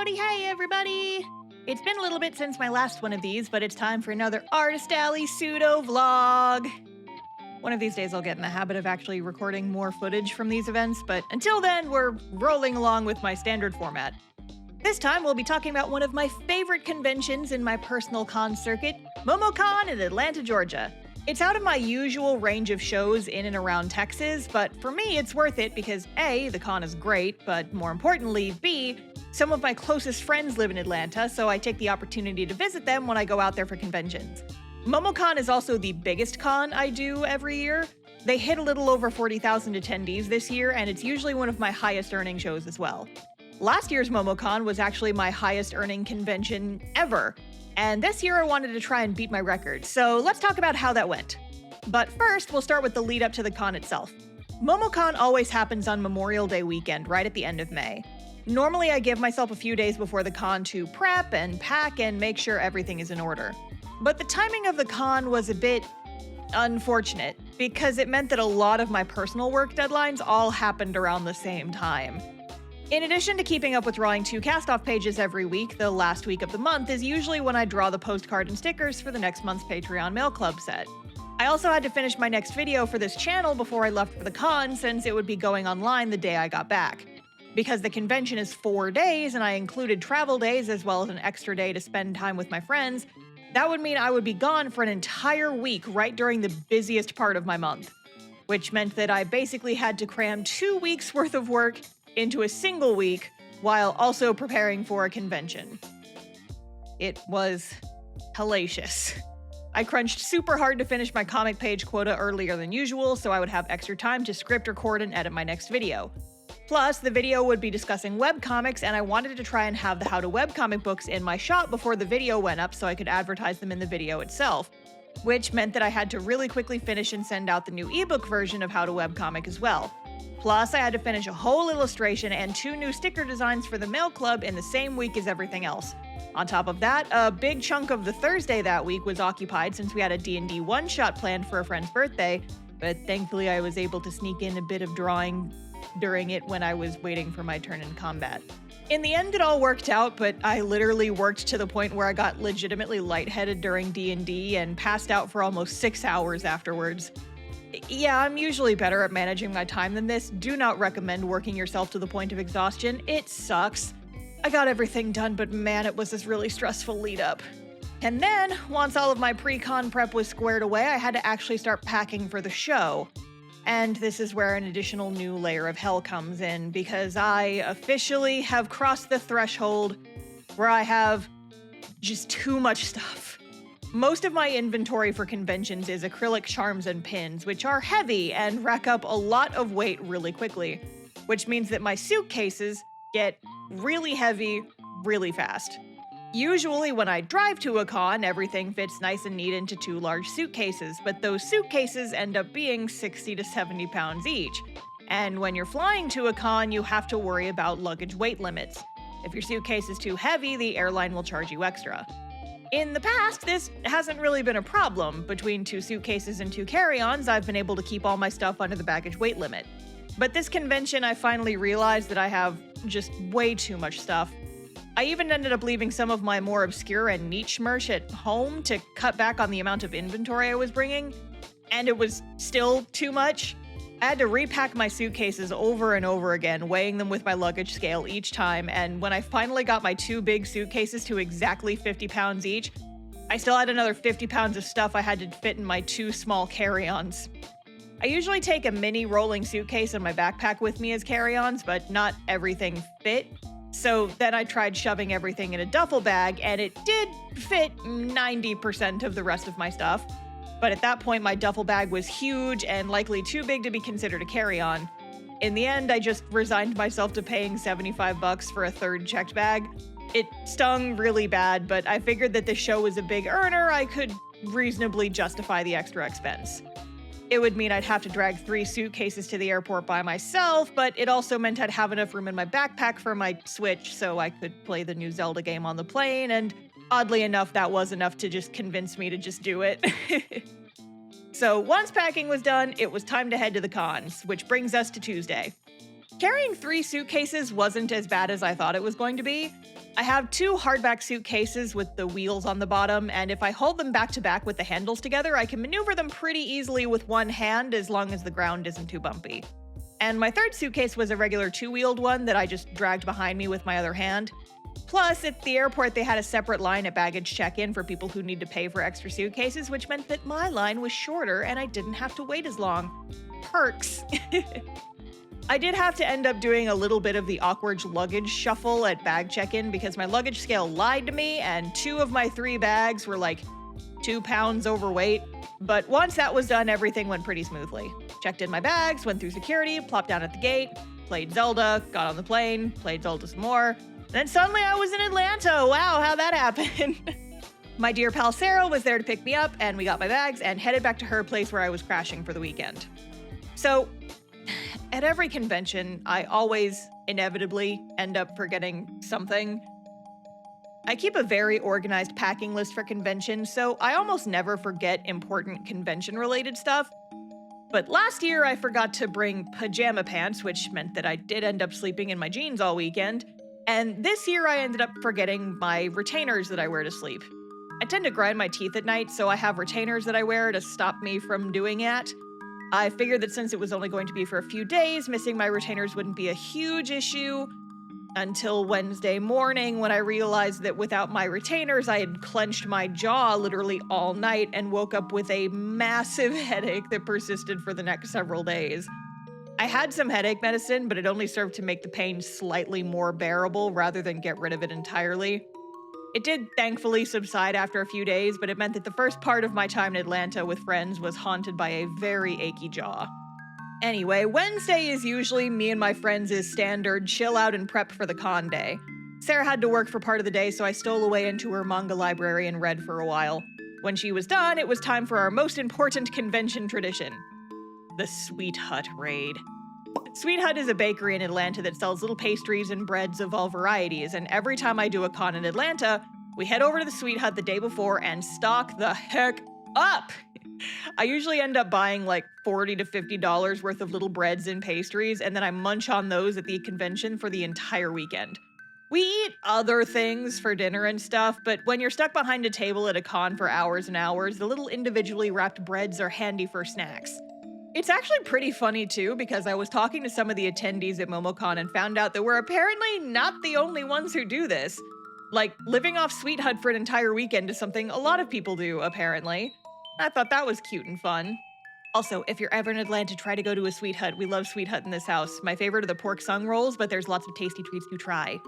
Howdy, hey everybody! It's been a little bit since my last one of these, but it's time for another Artist Alley pseudo vlog. One of these days I'll get in the habit of actually recording more footage from these events, but until then, we're rolling along with my standard format. This time we'll be talking about one of my favorite conventions in my personal con circuit, Momocon in Atlanta, Georgia. It's out of my usual range of shows in and around Texas, but for me it's worth it because A, the con is great, but more importantly, B, some of my closest friends live in Atlanta, so I take the opportunity to visit them when I go out there for conventions. Momocon is also the biggest con I do every year. They hit a little over 40,000 attendees this year, and it's usually one of my highest earning shows as well. Last year's Momocon was actually my highest earning convention ever, and this year I wanted to try and beat my record, so let's talk about how that went. But first, we'll start with the lead up to the con itself. Momocon always happens on Memorial Day weekend, right at the end of May. Normally I give myself a few days before the con to prep and pack and make sure everything is in order. But the timing of the con was a bit unfortunate, because it meant that a lot of my personal work deadlines all happened around the same time. In addition to keeping up with drawing 2 cast-off pages every week, the last week of the month is usually when I draw the postcard and stickers for the next month's Patreon Mail Club set. I also had to finish my next video for this channel before I left for the con, since it would be going online the day I got back. Because the convention is 4 days and I included travel days as well as an extra day to spend time with my friends, that would mean I would be gone for an entire week right during the busiest part of my month. Which meant that I basically had to cram 2 weeks worth of work into a single week while also preparing for a convention. It was hellacious. I crunched super hard to finish my comic page quota earlier than usual so I would have extra time to script, record, and edit my next video. Plus, the video would be discussing webcomics, and I wanted to try and have the How to Webcomic books in my shop before the video went up so I could advertise them in the video itself, which meant that I had to really quickly finish and send out the new ebook version of How to Webcomic as well. Plus, I had to finish a whole illustration and 2 new sticker designs for the Mail Club in the same week as everything else. On top of that, a big chunk of the Thursday that week was occupied since we had a D&D one-shot planned for a friend's birthday, but thankfully I was able to sneak in a bit of drawing during it when I was waiting for my turn in combat. In the end, it all worked out, but I literally worked to the point where I got legitimately lightheaded during D&D and passed out for almost 6 hours afterwards. Yeah, I'm usually better at managing my time than this. Do not recommend working yourself to the point of exhaustion. It sucks. I got everything done, but man, it was this really stressful lead up. And then, once all of my pre-con prep was squared away, I had to actually start packing for the show. And this is where an additional new layer of hell comes in, because I officially have crossed the threshold where I have just too much stuff. Most of my inventory for conventions is acrylic charms and pins, which are heavy and rack up a lot of weight really quickly, which means that my suitcases get really heavy really fast. Usually when I drive to a con, everything fits nice and neat into 2 large suitcases, but those suitcases end up being 60 to 70 pounds each. And when you're flying to a con, you have to worry about luggage weight limits. If your suitcase is too heavy, the airline will charge you extra. In the past, this hasn't really been a problem. Between 2 suitcases and 2 carry-ons, I've been able to keep all my stuff under the baggage weight limit. But this convention, I finally realized that I have just way too much stuff. I even ended up leaving some of my more obscure and niche merch at home to cut back on the amount of inventory I was bringing, and it was still too much. I had to repack my suitcases over and over again, weighing them with my luggage scale each time, and when I finally got my 2 big suitcases to exactly 50 pounds each, I still had another 50 pounds of stuff I had to fit in my 2 small carry-ons. I usually take a mini rolling suitcase in my backpack with me as carry-ons, but not everything fit. So then I tried shoving everything in a duffel bag, and it did fit 90% of the rest of my stuff. But at that point, my duffel bag was huge and likely too big to be considered a carry-on. In the end, I just resigned myself to paying $75 for a 3rd checked bag. It stung really bad, but I figured that the show was a big earner, I could reasonably justify the extra expense. It would mean I'd have to drag 3 suitcases to the airport by myself, but it also meant I'd have enough room in my backpack for my Switch so I could play the new Zelda game on the plane, and oddly enough, that was enough to just convince me to just do it. So once packing was done, it was time to head to the cons, which brings us to Tuesday. Carrying 3 suitcases wasn't as bad as I thought it was going to be. I have 2 hardback suitcases with the wheels on the bottom, and if I hold them back to back with the handles together, I can maneuver them pretty easily with one hand as long as the ground isn't too bumpy. And my 3rd suitcase was a regular 2-wheeled one that I just dragged behind me with my other hand. Plus, at the airport, they had a separate line at baggage check-in for people who need to pay for extra suitcases, which meant that my line was shorter and I didn't have to wait as long. Perks. I did have to end up doing a little bit of the awkward luggage shuffle at bag check-in because my luggage scale lied to me and 2 of my 3 bags were like 2 pounds overweight. But once that was done, everything went pretty smoothly. Checked in my bags, went through security, plopped down at the gate, played Zelda, got on the plane, played Zelda some more. Then suddenly I was in Atlanta. Wow, how'd that happen? My dear pal Sarah was there to pick me up, and we got my bags and headed back to her place where I was crashing for the weekend. So, at every convention, I always inevitably end up forgetting something. I keep a very organized packing list for conventions, so I almost never forget important convention-related stuff. But last year, I forgot to bring pajama pants, which meant that I did end up sleeping in my jeans all weekend. And this year, I ended up forgetting my retainers that I wear to sleep. I tend to grind my teeth at night, so I have retainers that I wear to stop me from doing it. I figured that since it was only going to be for a few days, missing my retainers wouldn't be a huge issue. Until Wednesday morning, when I realized that without my retainers, I had clenched my jaw literally all night and woke up with a massive headache that persisted for the next several days. I had some headache medicine, but it only served to make the pain slightly more bearable rather than get rid of it entirely. It did thankfully subside after a few days, but it meant that the first part of my time in Atlanta with friends was haunted by a very achy jaw. Anyway, Wednesday is usually me and my friends' standard chill out and prep for the con day. Sarah had to work for part of the day, so I stole away into her manga library and read for a while. When she was done, it was time for our most important convention tradition, the Sweet Hut raid. Sweet Hut is a bakery in Atlanta that sells little pastries and breads of all varieties, and every time I do a con in Atlanta, we head over to the Sweet Hut the day before and stock the heck up! I usually end up buying like $40 to $50 worth of little breads and pastries, and then I munch on those at the convention for the entire weekend. We eat other things for dinner and stuff, but when you're stuck behind a table at a con for hours and hours, the little individually wrapped breads are handy for snacks. It's actually pretty funny too, because I was talking to some of the attendees at Momocon and found out that we're apparently not the only ones who do this. Like, living off Sweet Hut for an entire weekend is something a lot of people do, apparently. I thought that was cute and fun. Also, if you're ever in Atlanta, try to go to a Sweet Hut. We love Sweet Hut in this house. My favorite are the pork sung rolls, but there's lots of tasty treats to try.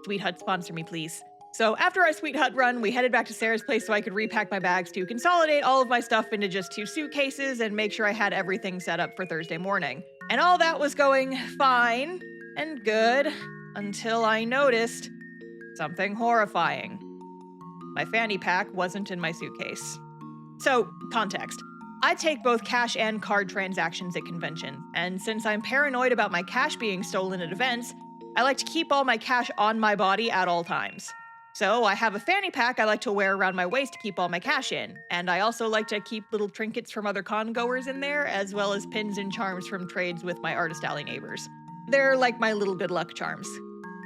Sweet Hut, sponsor me, please. So after our Sweet Hut run, we headed back to Sarah's place so I could repack my bags to consolidate all of my stuff into just 2 suitcases and make sure I had everything set up for Thursday morning. And all that was going fine and good until I noticed something horrifying. My fanny pack wasn't in my suitcase. So, context. I take both cash and card transactions at conventions, and since I'm paranoid about my cash being stolen at events, I like to keep all my cash on my body at all times. So I have a fanny pack I like to wear around my waist to keep all my cash in, and I also like to keep little trinkets from other con goers in there, as well as pins and charms from trades with my Artist Alley neighbors. They're like my little good luck charms.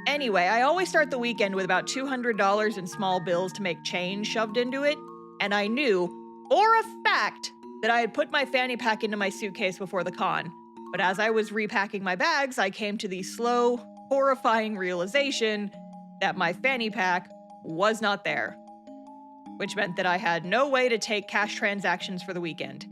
Anyway, I always start the weekend with about $200 in small bills to make change shoved into it, and I knew, for a fact, that I had put my fanny pack into my suitcase before the con. But as I was repacking my bags, I came to the slow, horrifying realization that my fanny pack was not there, which meant that I had no way to take cash transactions for the weekend.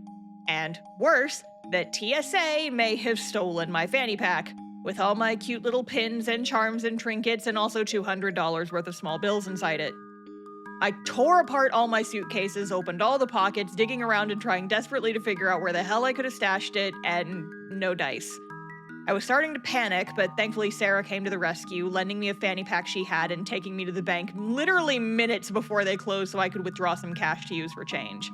And worse, that TSA may have stolen my fanny pack, with all my cute little pins and charms and trinkets and also $200 worth of small bills inside it. I tore apart all my suitcases, opened all the pockets, digging around and trying desperately to figure out where the hell I could have stashed it, and no dice. I was starting to panic, but thankfully Sarah came to the rescue, lending me a fanny pack she had and taking me to the bank literally minutes before they closed so I could withdraw some cash to use for change.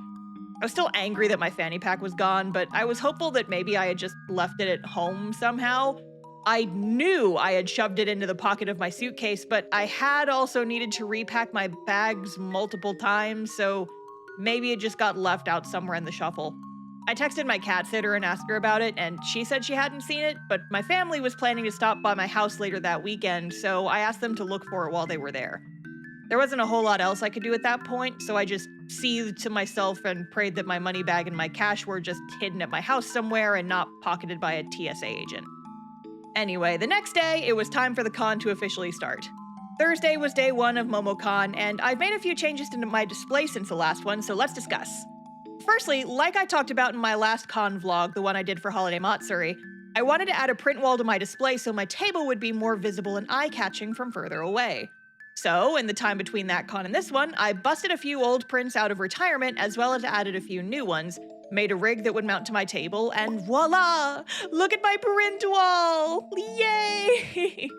I was still angry that my fanny pack was gone, but I was hopeful that maybe I had just left it at home somehow. I knew I had shoved it into the pocket of my suitcase, but I had also needed to repack my bags multiple times, so maybe it just got left out somewhere in the shuffle. I texted my cat sitter and asked her about it, and she said she hadn't seen it, but my family was planning to stop by my house later that weekend, so I asked them to look for it while they were there. There wasn't a whole lot else I could do at that point, so I just seethed to myself and prayed that my money bag and my cash were just hidden at my house somewhere and not pocketed by a TSA agent. Anyway, the next day, it was time for the con to officially start. Thursday was day 1 of Momocon, and I've made a few changes to my display since the last one, so let's discuss. Firstly, like I talked about in my last con vlog, the one I did for Holiday Matsuri, I wanted to add a print wall to my display so my table would be more visible and eye-catching from further away. So, in the time between that con and this one, I busted a few old prints out of retirement as well as added a few new ones, made a rig that would mount to my table, and voila! Look at my print wall! Yay!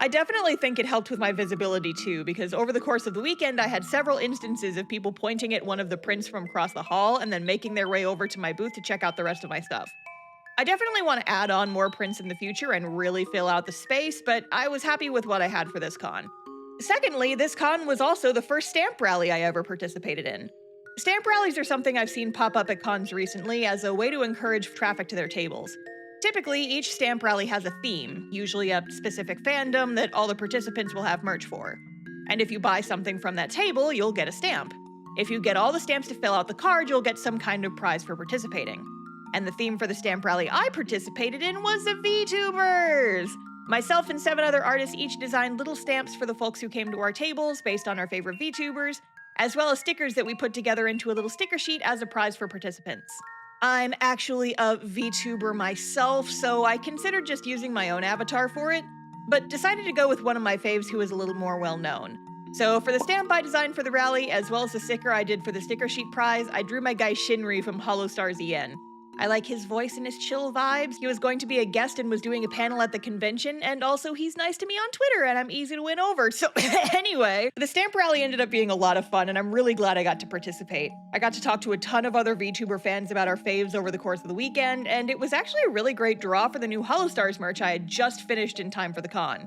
I definitely think it helped with my visibility too, because over the course of the weekend I had several instances of people pointing at one of the prints from across the hall and then making their way over to my booth to check out the rest of my stuff. I definitely want to add on more prints in the future and really fill out the space, but I was happy with what I had for this con. Secondly, this con was also the first stamp rally I ever participated in. Stamp rallies are something I've seen pop up at cons recently as a way to encourage traffic to their tables. Typically, each stamp rally has a theme, usually a specific fandom that all the participants will have merch for. And if you buy something from that table, you'll get a stamp. If you get all the stamps to fill out the card, you'll get some kind of prize for participating. And the theme for the stamp rally I participated in was the VTubers! Myself and 7 other artists each designed little stamps for the folks who came to our tables based on our favorite VTubers, as well as stickers that we put together into a little sticker sheet as a prize for participants. I'm actually a VTuber myself, so I considered just using my own avatar for it, but decided to go with one of my faves who is a little more well-known. So for the stamp I designed for the rally, as well as the sticker I did for the sticker sheet prize, I drew my guy Shinri from Hollow Stars EN. I like his voice and his chill vibes. He was going to be a guest and was doing a panel at the convention, and also he's nice to me on Twitter and I'm easy to win over. So anyway, the stamp rally ended up being a lot of fun and I'm really glad I got to participate. I got to talk to a ton of other VTuber fans about our faves over the course of the weekend, and it was actually a really great draw for the new Hollow Stars merch I had just finished in time for the con.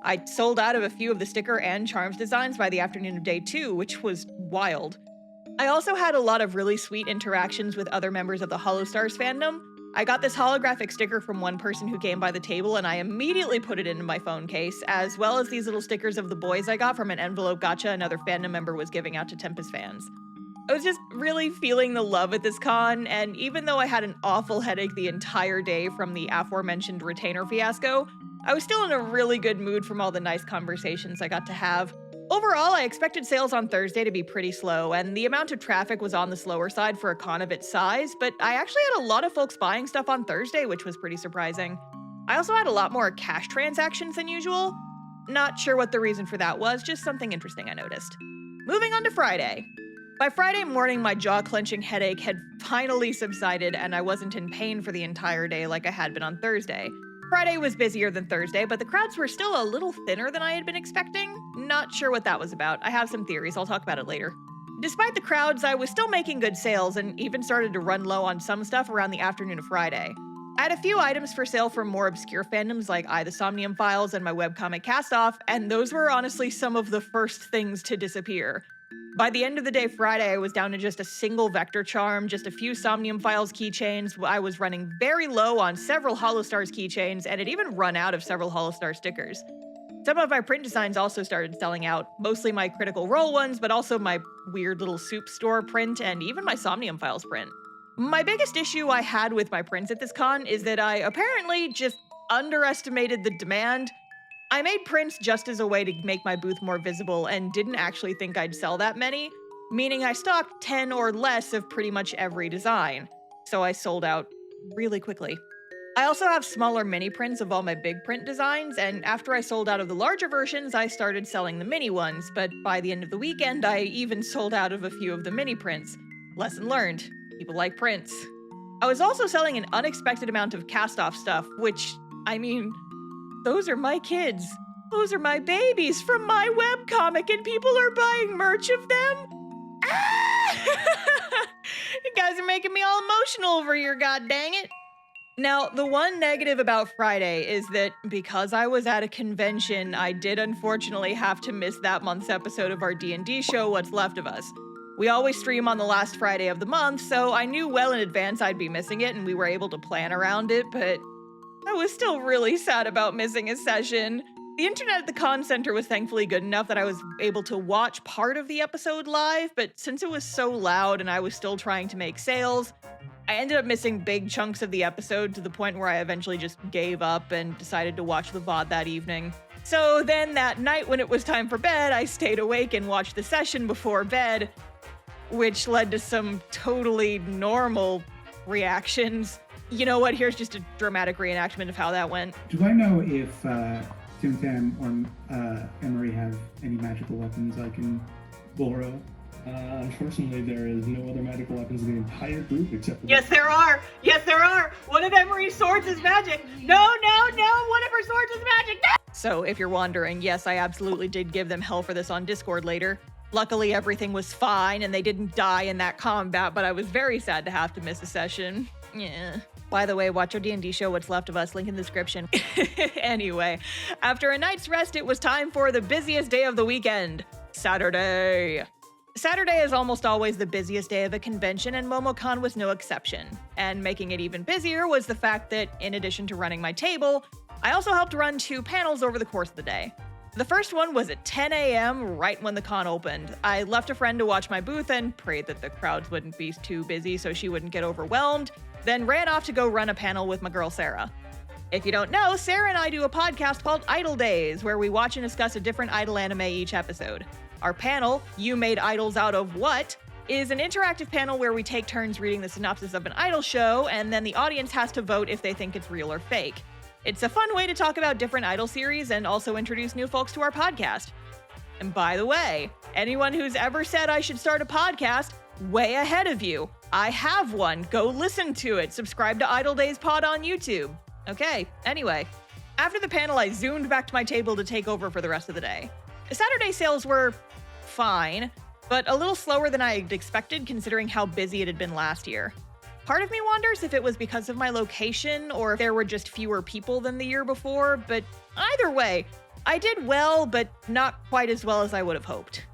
I sold out of a few of the sticker and charms designs by the afternoon of day 2, which was wild. I also had a lot of really sweet interactions with other members of the Hollow Stars fandom. I got this holographic sticker from one person who came by the table and I immediately put it into my phone case, as well as these little stickers of the boys I got from an envelope gacha another fandom member was giving out to Tempest fans. I was just really feeling the love at this con, and even though I had an awful headache the entire day from the aforementioned retainer fiasco, I was still in a really good mood from all the nice conversations I got to have. Overall, I expected sales on Thursday to be pretty slow, and the amount of traffic was on the slower side for a con of its size, but I actually had a lot of folks buying stuff on Thursday, which was pretty surprising. I also had a lot more cash transactions than usual. Not sure what the reason for that was, just something interesting I noticed. Moving on to Friday. By Friday morning, my jaw-clenching headache had finally subsided, and I wasn't in pain for the entire day like I had been on Thursday. Friday was busier than Thursday, but the crowds were still a little thinner than I had been expecting. Not sure what that was about. I have some theories, I'll talk about it later. Despite the crowds, I was still making good sales and even started to run low on some stuff around the afternoon of Friday. I had a few items for sale from more obscure fandoms like The Somnium Files and my webcomic Cast-Off, and those were honestly some of the first things to disappear. By the end of the day Friday, I was down to just a single vector charm, just a few Somnium Files keychains. I was running very low on several Hollow Stars keychains, and had even run out of several Hollow Star stickers. Some of my print designs also started selling out, mostly my Critical Role ones, but also my weird little soup store print and even my Somnium Files print. My biggest issue I had with my prints at this con is that I apparently just underestimated the demand. I made prints just as a way to make my booth more visible and didn't actually think I'd sell that many, meaning I stocked 10 or less of pretty much every design, so I sold out really quickly. I also have smaller mini prints of all my big print designs, and after I sold out of the larger versions, I started selling the mini ones, but by the end of the weekend, I even sold out of a few of the mini prints. Lesson learned. People like prints. I was also selling an unexpected amount of cast-off stuff, which, I mean, those are my kids. Those are my babies from my webcomic, and people are buying merch of them? Ah! You guys are making me all emotional over here, god dang it. Now, the one negative about Friday is that because I was at a convention, I did unfortunately have to miss that month's episode of our D&D show, What's Left of Us. We always stream on the last Friday of the month, so I knew well in advance I'd be missing it and we were able to plan around it, but I was still really sad about missing a session. The internet at the con center was thankfully good enough that I was able to watch part of the episode live, but since it was so loud and I was still trying to make sales, I ended up missing big chunks of the episode to the point where I eventually just gave up and decided to watch the VOD that evening. So then that night when it was time for bed, I stayed awake and watched the session before bed, which led to some totally normal reactions. You know what? Here's just a dramatic reenactment of how that went. Do I know if Tim Tam or Emery have any magical weapons I can borrow? Unfortunately, there is no other magical weapons in the entire group except for... Yes, there are! Yes, there are! One of Emery's swords is magic! No! One of her swords is magic! No! So, if you're wondering, yes, I absolutely did give them hell for this on Discord later. Luckily, everything was fine and they didn't die in that combat, but I was very sad to have to miss a session. Yeah. By the way, watch our D&D show, What's Left of Us, link in the description. Anyway, after a night's rest, it was time for the busiest day of the weekend, Saturday. Saturday is almost always the busiest day of a convention, and Momocon was no exception. And making it even busier was the fact that, in addition to running my table, I also helped run 2 panels over the course of the day. The first one was at 10 a.m. right when the con opened. I left a friend to watch my booth and prayed that the crowds wouldn't be too busy so she wouldn't get overwhelmed, then ran off to go run a panel with my girl Sarah. If you don't know, Sarah and I do a podcast called Idol Days, where we watch and discuss a different idol anime each episode. Our panel, You Made Idols Out of What?, is an interactive panel where we take turns reading the synopsis of an idol show, and then the audience has to vote if they think it's real or fake. It's a fun way to talk about different idol series and also introduce new folks to our podcast. And by the way, anyone who's ever said I should start a podcast, way ahead of you. I have one. Go listen to it. Subscribe to Idol Days Pod on YouTube. Okay, anyway. After the panel, I zoomed back to my table to take over for the rest of the day. Saturday sales were fine, but a little slower than I had expected considering how busy it had been last year. Part of me wonders if it was because of my location or if there were just fewer people than the year before, but either way, I did well, but not quite as well as I would have hoped.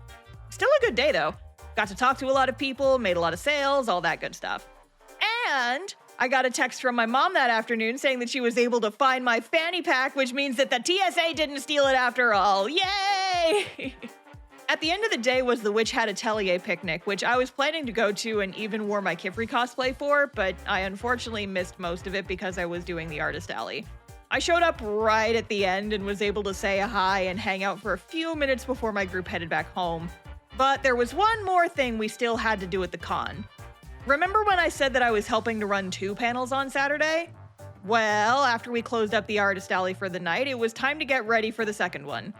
Still a good day though. Got to talk to a lot of people, made a lot of sales, all that good stuff. And I got a text from my mom that afternoon saying that she was able to find my fanny pack, which means that the TSA didn't steal it after all. Yay! At the end of the day was the Witch Hat Atelier picnic, which I was planning to go to and even wore my Kifri cosplay for, but I unfortunately missed most of it because I was doing the artist alley. I showed up right at the end and was able to say hi and hang out for a few minutes before my group headed back home. But there was one more thing we still had to do at the con. Remember when I said that I was helping to run 2 panels on Saturday? Well, after we closed up the artist alley for the night, it was time to get ready for the second one.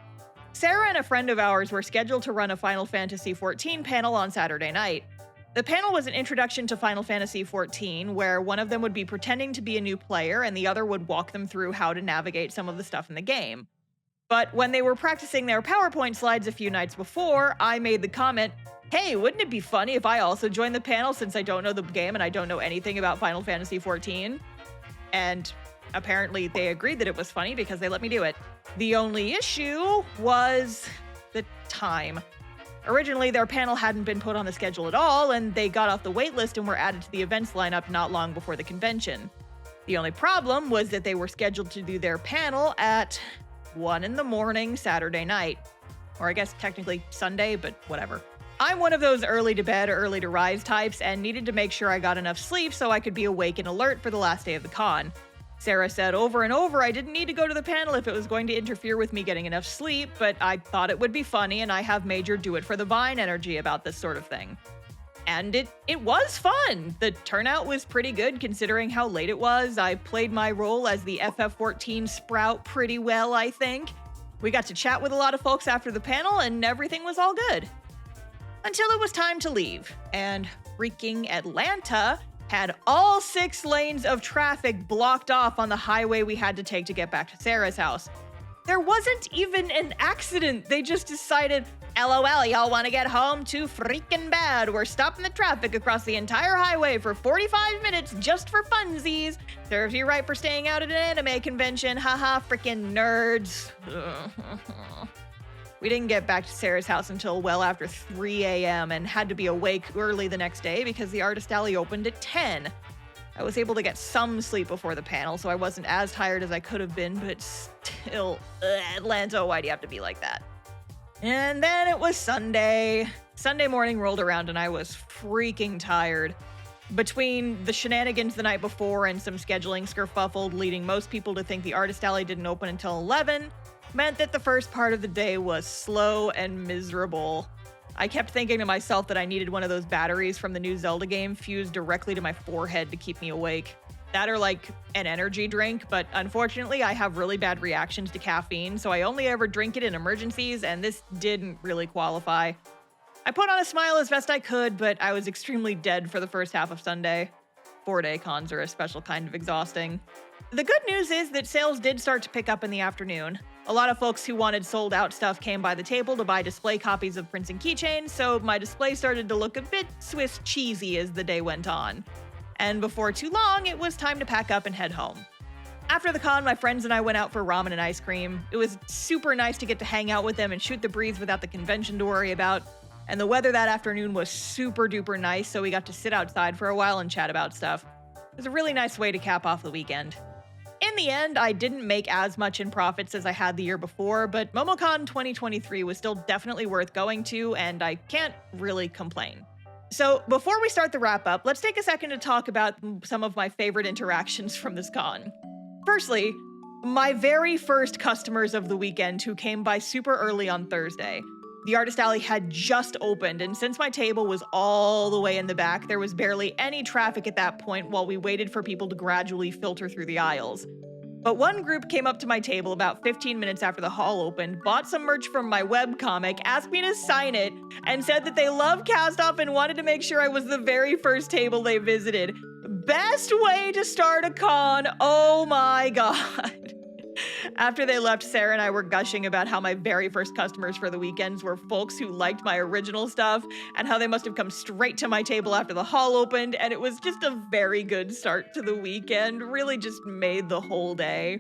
Sarah and a friend of ours were scheduled to run a Final Fantasy XIV panel on Saturday night. The panel was an introduction to Final Fantasy XIV, where one of them would be pretending to be a new player and the other would walk them through how to navigate some of the stuff in the game. But when they were practicing their PowerPoint slides a few nights before, I made the comment, hey, wouldn't it be funny if I also joined the panel since I don't know the game and I don't know anything about Final Fantasy XIV? And apparently they agreed that it was funny because they let me do it. The only issue was the time. Originally, their panel hadn't been put on the schedule at all, and they got off the waitlist and were added to the events lineup not long before the convention. The only problem was that they were scheduled to do their panel at 1 in the morning Saturday night. Or I guess technically Sunday, but whatever. I'm one of those early to bed, early to rise types and needed to make sure I got enough sleep so I could be awake and alert for the last day of the con. Sarah said over and over I didn't need to go to the panel if it was going to interfere with me getting enough sleep, but I thought it would be funny and I have major do it for the vine energy about this sort of thing. And it was fun. The turnout was pretty good considering how late it was. I played my role as the FF14 Sprout pretty well, I think. We got to chat with a lot of folks after the panel and everything was all good. Until it was time to leave, and freaking Atlanta had all 6 lanes of traffic blocked off on the highway we had to take to get back to Sarah's house. There wasn't even an accident. They just decided, LOL, y'all want to get home too freaking bad. We're stopping the traffic across the entire highway for 45 minutes just for funsies. Serves you right for staying out at an anime convention. Haha, freaking nerds. We didn't get back to Sarah's house until well after 3 a.m. and had to be awake early the next day because the artist alley opened at 10. I was able to get some sleep before the panel, so I wasn't as tired as I could have been, but still, Atlanta, why do you have to be like that? And then it was Sunday. Sunday morning rolled around and I was freaking tired. Between the shenanigans the night before and some scheduling skerfuffled leading most people to think the artist alley didn't open until 11, meant that the first part of the day was slow and miserable. I kept thinking to myself that I needed one of those batteries from the new Zelda game fused directly to my forehead to keep me awake. That or like an energy drink, but unfortunately I have really bad reactions to caffeine, so I only ever drink it in emergencies, and this didn't really qualify. I put on a smile as best I could, but I was extremely dead for the first half of Sunday. 4-day cons are a special kind of exhausting. The good news is that sales did start to pick up in the afternoon. A lot of folks who wanted sold out stuff came by the table to buy display copies of prints and keychains, so my display started to look a bit Swiss cheesy as the day went on. And before too long, it was time to pack up and head home. After the con, my friends and I went out for ramen and ice cream. It was super nice to get to hang out with them and shoot the breeze without the convention to worry about. And the weather that afternoon was super duper nice, so we got to sit outside for a while and chat about stuff. It was a really nice way to cap off the weekend. In the end, I didn't make as much in profits as I had the year before, but Momocon 2023 was still definitely worth going to, and I can't really complain. So before we start the wrap up, let's take a second to talk about some of my favorite interactions from this con. Firstly, my very first customers of the weekend who came by super early on Thursday. The artist alley had just opened, and since my table was all the way in the back, there was barely any traffic at that point while we waited for people to gradually filter through the aisles. But one group came up to my table about 15 minutes after the hall opened, bought some merch from my webcomic, asked me to sign it, and said that they love Castoff and wanted to make sure I was the very first table they visited. Best way to start a con, oh my god. After they left, Sarah and I were gushing about how my very first customers for the weekends were folks who liked my original stuff and how they must have come straight to my table after the hall opened, and it was just a very good start to the weekend, really just made the whole day.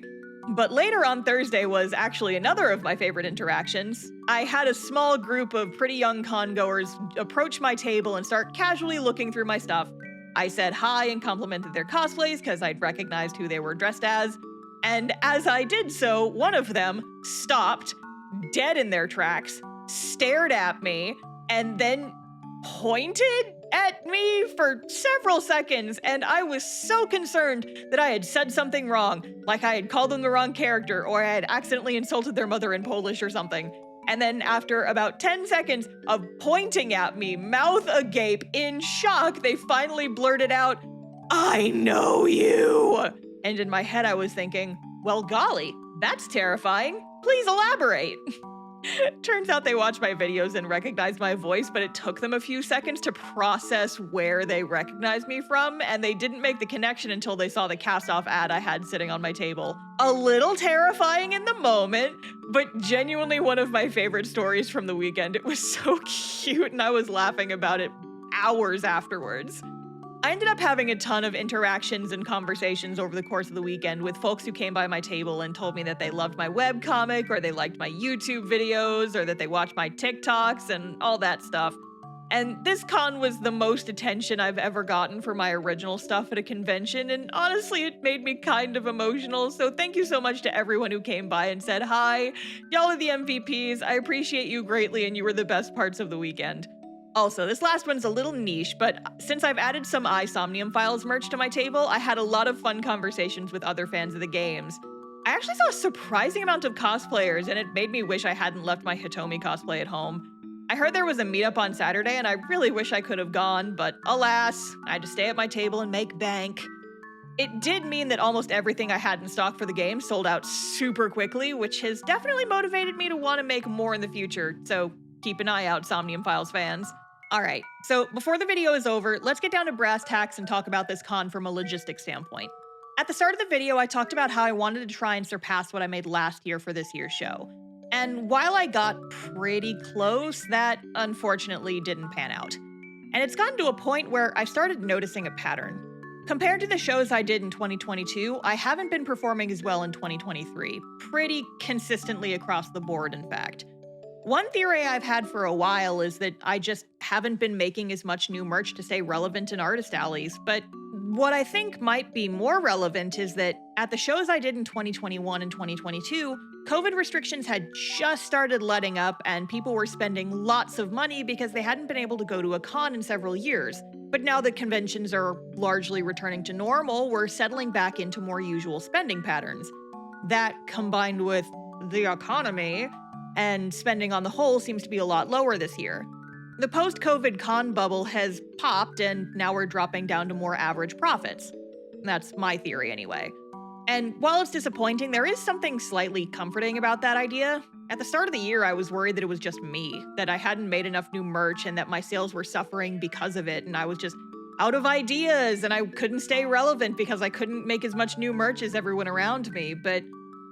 But later on Thursday was actually another of my favorite interactions. I had a small group of pretty young con-goers approach my table and start casually looking through my stuff. I said hi and complimented their cosplays because I'd recognized who they were dressed as. And as I did so, one of them stopped, dead in their tracks, stared at me, and then pointed at me for several seconds, and I was so concerned that I had said something wrong, like I had called them the wrong character, or I had accidentally insulted their mother in Polish or something. And then after about 10 seconds of pointing at me, mouth agape, in shock, they finally blurted out, "I know you!" And in my head, I was thinking, well, golly, that's terrifying. Please elaborate. Turns out they watched my videos and recognized my voice, but it took them a few seconds to process where they recognized me from, and they didn't make the connection until they saw the cast-off ad I had sitting on my table. A little terrifying in the moment, but genuinely one of my favorite stories from the weekend. It was so cute, and I was laughing about it hours afterwards. I ended up having a ton of interactions and conversations over the course of the weekend with folks who came by my table and told me that they loved my webcomic, or they liked my YouTube videos, or that they watched my TikToks and all that stuff. And this con was the most attention I've ever gotten for my original stuff at a convention, and honestly, it made me kind of emotional, so thank you so much to everyone who came by and said hi. Y'all are the MVPs, I appreciate you greatly, and you were the best parts of the weekend. Also, this last one's a little niche, but since I've added some iSomnium Files merch to my table, I had a lot of fun conversations with other fans of the games. I actually saw a surprising amount of cosplayers, and it made me wish I hadn't left my Hitomi cosplay at home. I heard there was a meetup on Saturday, and I really wish I could have gone, but alas, I had to stay at my table and make bank. It did mean that almost everything I had in stock for the game sold out super quickly, which has definitely motivated me to want to make more in the future, so keep an eye out, Somnium Files fans. Alright, so before the video is over, let's get down to brass tacks and talk about this con from a logistics standpoint. At the start of the video, I talked about how I wanted to try and surpass what I made last year for this year's show. And while I got pretty close, that unfortunately didn't pan out. And it's gotten to a point where I started noticing a pattern. Compared to the shows I did in 2022, I haven't been performing as well in 2023, pretty consistently across the board, in fact. One theory I've had for a while is that I just haven't been making as much new merch to stay relevant in artist alleys, but what I think might be more relevant is that at the shows I did in 2021 and 2022, COVID restrictions had just started letting up and people were spending lots of money because they hadn't been able to go to a con in several years. But now that conventions are largely returning to normal, we're settling back into more usual spending patterns. That combined with the economy and spending on the whole seems to be a lot lower this year. The post-COVID con bubble has popped and now we're dropping down to more average profits. That's my theory anyway. And while it's disappointing, there is something slightly comforting about that idea. At the start of the year, I was worried that it was just me, that I hadn't made enough new merch and that my sales were suffering because of it, and I was just out of ideas and I couldn't stay relevant because I couldn't make as much new merch as everyone around me. But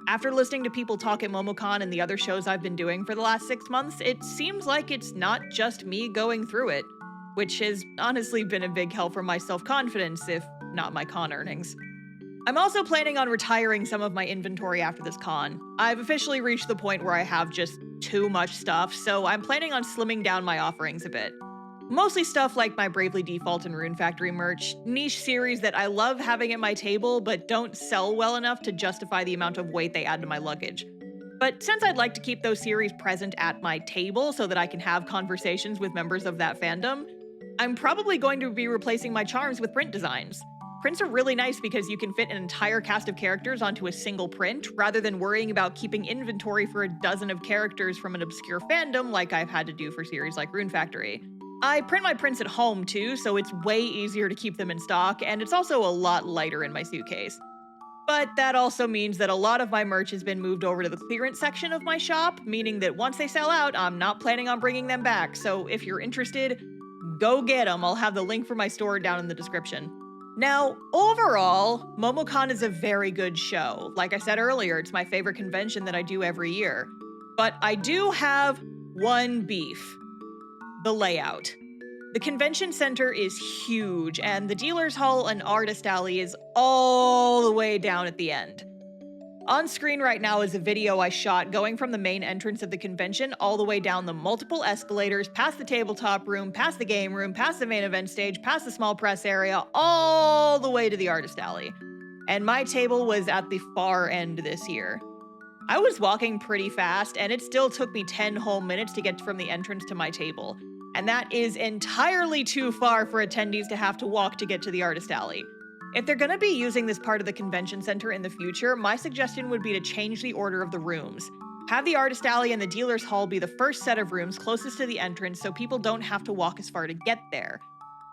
after listening to people talk at Momocon and the other shows I've been doing for the last 6 months, it seems like it's not just me going through it, which has honestly been a big help for my self-confidence, if not my con earnings. I'm also planning on retiring some of my inventory after this con. I've officially reached the point where I have just too much stuff, so I'm planning on slimming down my offerings a bit. Mostly stuff like my Bravely Default and Rune Factory merch, niche series that I love having at my table but don't sell well enough to justify the amount of weight they add to my luggage. But since I'd like to keep those series present at my table so that I can have conversations with members of that fandom, I'm probably going to be replacing my charms with print designs. Prints are really nice because you can fit an entire cast of characters onto a single print, rather than worrying about keeping inventory for a dozen of characters from an obscure fandom like I've had to do for series like Rune Factory. I print my prints at home too, so it's way easier to keep them in stock, and it's also a lot lighter in my suitcase. But that also means that a lot of my merch has been moved over to the clearance section of my shop, meaning that once they sell out, I'm not planning on bringing them back, so if you're interested, go get them. I'll have the link for my store down in the description. Now, overall, Momocon is a very good show. Like I said earlier, it's my favorite convention that I do every year. But I do have one beef: the layout. The convention center is huge, and the dealer's hall and artist alley is all the way down at the end. On screen right now is a video I shot going from the main entrance of the convention all the way down the multiple escalators, past the tabletop room, past the game room, past the main event stage, past the small press area, all the way to the artist alley. And my table was at the far end this year. I was walking pretty fast, and it still took me 10 whole minutes to get from the entrance to my table. And that is entirely too far for attendees to have to walk to get to the artist alley. If they're going to be using this part of the convention center in the future, my suggestion would be to change the order of the rooms. Have the artist alley and the dealer's hall be the first set of rooms closest to the entrance so people don't have to walk as far to get there.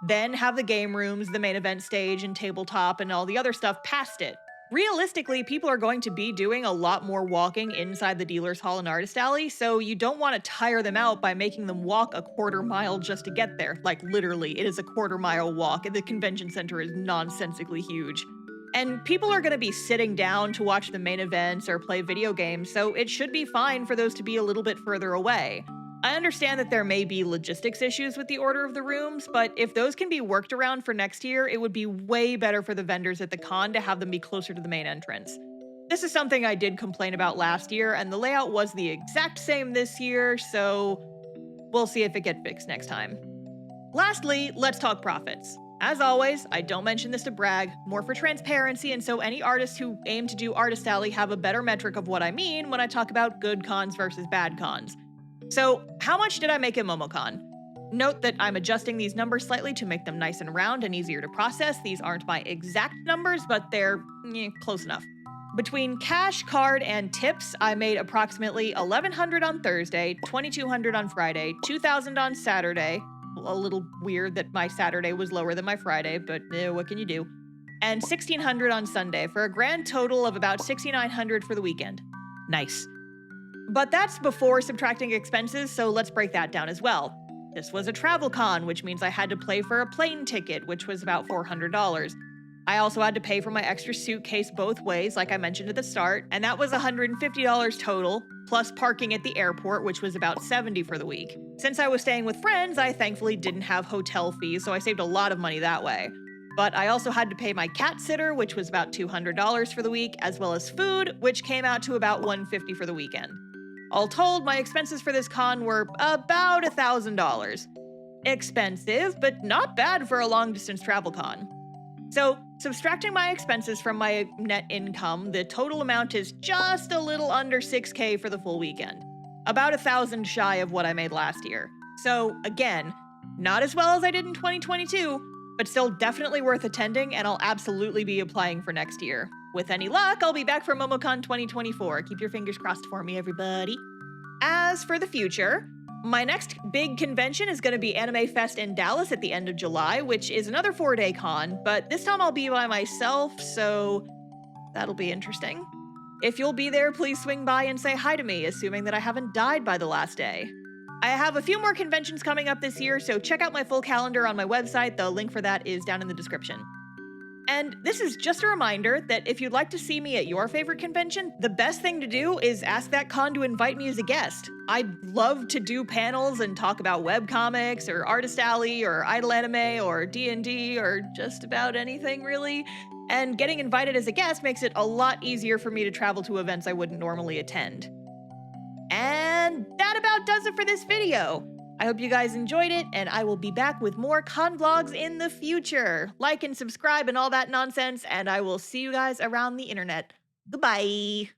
Then have the game rooms, the main event stage, and tabletop, and all the other stuff past it. Realistically, people are going to be doing a lot more walking inside the dealer's hall and artist alley, so you don't want to tire them out by making them walk a quarter mile just to get there. Like, literally, it is a quarter-mile walk, and the convention center is nonsensically huge. And people are going to be sitting down to watch the main events or play video games, so it should be fine for those to be a little bit further away. I understand that there may be logistics issues with the order of the rooms, but if those can be worked around for next year, it would be way better for the vendors at the con to have them be closer to the main entrance. This is something I did complain about last year, and the layout was the exact same this year, so we'll see if it gets fixed next time. Lastly, let's talk profits. As always, I don't mention this to brag, more for transparency, and so any artists who aim to do Artist Alley have a better metric of what I mean when I talk about good cons versus bad cons. So, how much did I make at Momocon? Note that I'm adjusting these numbers slightly to make them nice and round and easier to process. These aren't my exact numbers, but they're close enough. Between cash, card, and tips, I made approximately $1,100 on Thursday, $2,200 on Friday, $2,000 on Saturday. A little weird that my Saturday was lower than my Friday, but what can you do? And $1,600 on Sunday, for a grand total of about $6,900 for the weekend. Nice. But that's before subtracting expenses, so let's break that down as well. This was a travel con, which means I had to pay for a plane ticket, which was about $400. I also had to pay for my extra suitcase both ways, like I mentioned at the start, and that was $150 total, plus parking at the airport, which was about $70 for the week. Since I was staying with friends, I thankfully didn't have hotel fees, so I saved a lot of money that way. But I also had to pay my cat sitter, which was about $200 for the week, as well as food, which came out to about $150 for the weekend. All told, my expenses for this con were about $1,000. Expensive, but not bad for a long distance travel con. So, subtracting my expenses from my net income, the total amount is just a little under 6K for the full weekend. About 1,000 shy of what I made last year. So, again, not as well as I did in 2022, but still definitely worth attending, and I'll absolutely be applying for next year. With any luck, I'll be back for Momocon 2024. Keep your fingers crossed for me, everybody. As for the future, my next big convention is going to be Anime Fest in Dallas at the end of July, which is another 4-day con, but this time I'll be by myself, so that'll be interesting. If you'll be there, please swing by and say hi to me, assuming that I haven't died by the last day. I have a few more conventions coming up this year, so check out my full calendar on my website. The link for that is down in the description. And this is just a reminder that if you'd like to see me at your favorite convention, the best thing to do is ask that con to invite me as a guest. I'd love to do panels and talk about webcomics or Artist Alley or Idle Anime or D&D or just about anything really. And getting invited as a guest makes it a lot easier for me to travel to events I wouldn't normally attend. And that about does it for this video. I hope you guys enjoyed it, and I will be back with more con vlogs in the future. Like and subscribe and all that nonsense, and I will see you guys around the internet. Goodbye.